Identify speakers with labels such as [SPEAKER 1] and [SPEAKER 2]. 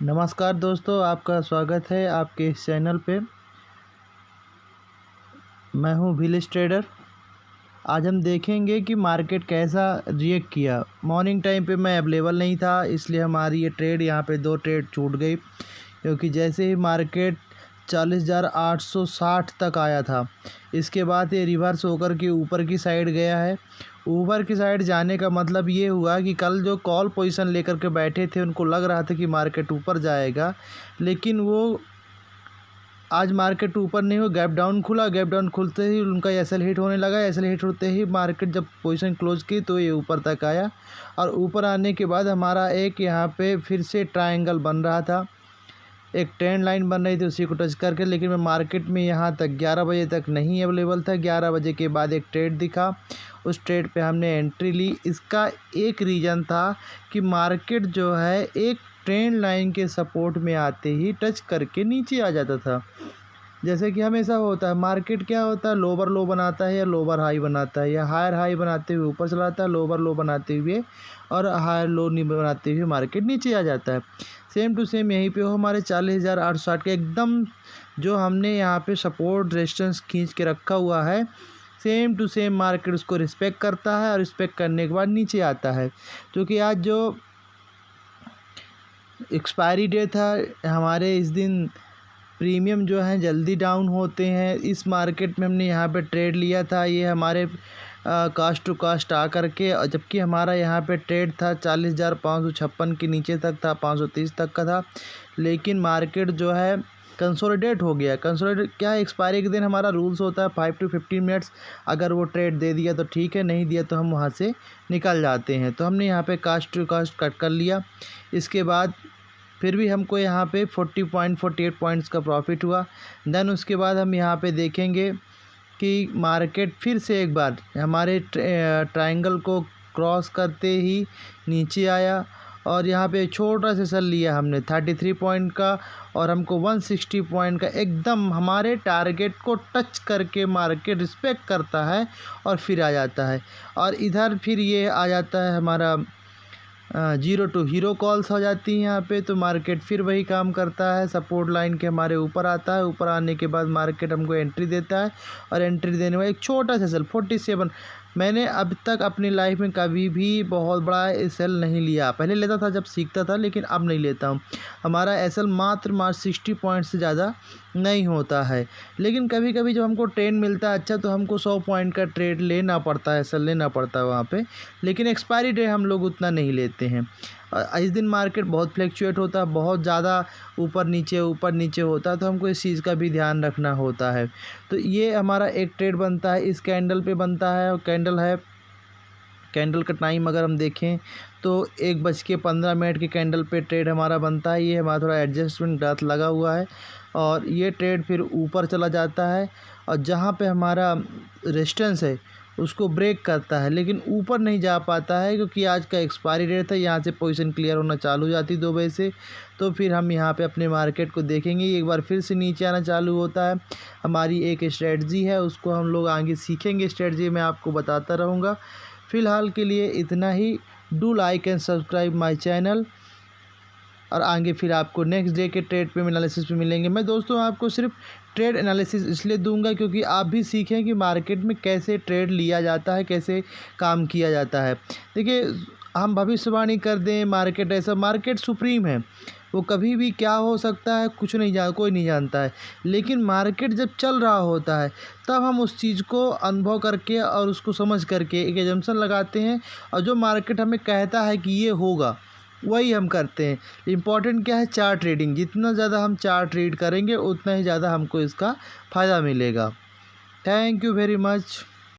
[SPEAKER 1] नमस्कार दोस्तों, आपका स्वागत है आपके इस चैनल पे। मैं हूँ विलेज ट्रेडर। आज हम देखेंगे कि मार्केट कैसा रिएक्ट किया। मॉर्निंग टाइम पे मैं अवेलेबल नहीं था, इसलिए हमारी ये ट्रेड यहाँ पे 2 ट्रेड छूट गई, क्योंकि जैसे ही मार्केट 40,860 तक आया था, इसके बाद ये रिवर्स होकर के ऊपर की साइड गया है। ऊपर की साइड जाने का मतलब ये हुआ कि कल जो कॉल पोजीशन लेकर के बैठे थे, उनको लग रहा था कि मार्केट ऊपर जाएगा, लेकिन वो आज मार्केट ऊपर नहीं हुआ, गैप डाउन खुला। गैप डाउन खुलते ही उनका एसएल हिट होने लगा। एसएल हिट होते ही मार्केट जब पोजीशन क्लोज की तो ये ऊपर तक आया, और ऊपर आने के बाद हमारा एक यहाँ पे फिर से ट्रायंगल बन रहा था, एक ट्रेंड लाइन बन रही थी, उसी को टच करके। लेकिन मैं मार्केट में यहाँ तक 11 बजे तक नहीं अवेलेबल था। 11 बजे के बाद एक ट्रेड दिखा, उस ट्रेड पे हमने एंट्री ली। इसका एक रीज़न था कि मार्केट जो है एक ट्रेंड लाइन के सपोर्ट में आते ही टच करके नीचे आ जाता था। जैसे कि हमेशा होता है, मार्केट क्या होता है, लोअर लो बनाता है या लोअर हाई बनाता है, या हायर हाई बनाते हुए ऊपर चला जाता है, लोअर लो बनाते हुए और हायर लो नहीं बनाते हुए मार्केट नीचे आ जाता है। सेम टू सेम यहीं पे हो, हमारे 40,860 के एकदम जो हमने यहाँ पे सपोर्ट रेजिस्टेंस खींच के रखा हुआ है, सेम टू सेम मार्केट उसको रिस्पेक्ट करता है, और रिस्पेक्ट करने के बाद नीचे आता है। क्योंकि आज जो एक्सपायरी डेट था हमारे, इस दिन प्रीमियम जो हैं जल्दी डाउन होते हैं। इस मार्केट में हमने यहाँ पे ट्रेड लिया था, ये हमारे कास्ट टू कास्ट आ करके, और जबकि हमारा यहाँ पे ट्रेड था 40,556 के नीचे तक था, 530 तक का था। लेकिन मार्केट जो है कंसोलिडेट हो गया। कंसोलिडेट क्या है, एक्सपायरी के दिन हमारा रूल्स होता है 5 to 15 मिनट्स। अगर वो ट्रेड दे दिया तो ठीक है, नहीं दिया तो हम वहाँ से निकल जाते हैं। तो हमने यहाँ पे कास्ट टू कास्ट कट कर लिया। इसके बाद फिर भी हमको यहाँ पे 48 पॉइंट्स का प्रॉफिट हुआ। देन उसके बाद हम यहाँ पे देखेंगे कि मार्केट फिर से एक बार हमारे ट्रायंगल को क्रॉस करते ही नीचे आया, और यहाँ पे छोटा सा सेल लिया हमने 33 पॉइंट का, और हमको 160 पॉइंट का एकदम हमारे टारगेट को टच करके मार्केट रिस्पेक्ट करता है और फिर आ जाता है। और इधर फिर ये आ जाता है हमारा 0 to हीरो कॉल्स हो जाती हैं यहाँ पे। तो मार्केट फिर वही काम करता है, सपोर्ट लाइन के हमारे ऊपर आता है। ऊपर आने के बाद मार्केट हमको एंट्री देता है, और एंट्री देने में एक छोटा सा सेल 47। मैंने अब तक अपनी लाइफ में कभी भी बहुत बड़ा सेल नहीं लिया। पहले लेता था जब सीखता था, लेकिन अब नहीं लेता हूँ। हमारा एसएल मात्र 60 पॉइंट से ज़्यादा नहीं होता है। लेकिन कभी कभी जब हमको ट्रेंड मिलता है अच्छा, तो हमको 100 पॉइंट का ट्रेड लेना पड़ता है, एसएल लेना पड़ता है वहाँ पे। लेकिन एक्सपायरी डे हम लोग उतना नहीं लेते हैं। इस दिन मार्केट बहुत फ्लैक्चुएट होता है, बहुत ज़्यादा ऊपर नीचे होता है, तो हमको इस चीज़ का भी ध्यान रखना होता है। तो ये हमारा एक ट्रेड बनता है, इस कैंडल पे बनता है, और कैंडल है, कैंडल का टाइम अगर हम देखें तो 1:15 के कैंडल पे ट्रेड हमारा बनता है। ये हमारा थोड़ा एडजस्टमेंट गलत लगा हुआ है, और ये ट्रेड फिर ऊपर चला जाता है, और जहाँ पे हमारा रेजिस्टेंस है उसको ब्रेक करता है, लेकिन ऊपर नहीं जा पाता है, क्योंकि आज का एक्सपायरी डेट था। यहाँ से पोजीशन क्लियर होना चालू हो जाती 2 बजे से। तो फिर हम यहाँ पे अपने मार्केट को देखेंगे, एक बार फिर से नीचे आना चालू होता है। हमारी एक स्ट्रेटजी है, उसको हम लोग आगे सीखेंगे, स्ट्रेटजी मैं आपको बताता रहूँगा। फ़िलहाल के लिए इतना ही। Do like and subscribe my channel, और आगे फिर आपको नेक्स्ट डे के ट्रेड पे एनालिसिस पे मिलेंगे। मैं दोस्तों आपको सिर्फ ट्रेड एनालिसिस इसलिए दूंगा क्योंकि आप भी सीखें कि मार्केट में कैसे ट्रेड लिया जाता है, कैसे काम किया जाता है। देखिए, हम भविष्यवाणी कर दें मार्केट ऐसा, मार्केट सुप्रीम है, वो कभी भी क्या हो सकता है कोई नहीं जानता है। लेकिन मार्केट जब चल रहा होता है, तब हम उस चीज़ को अनुभव करके और उसको समझ करके एक एजम्पशन लगाते हैं, और जो मार्केट हमें कहता है कि ये होगा वही हम करते हैं। इम्पॉर्टेंट क्या है, चार्ट ट्रेडिंग। जितना ज़्यादा हम चार्ट रीड करेंगे उतना ही ज़्यादा हमको इसका फ़ायदा मिलेगा। Thank you very much.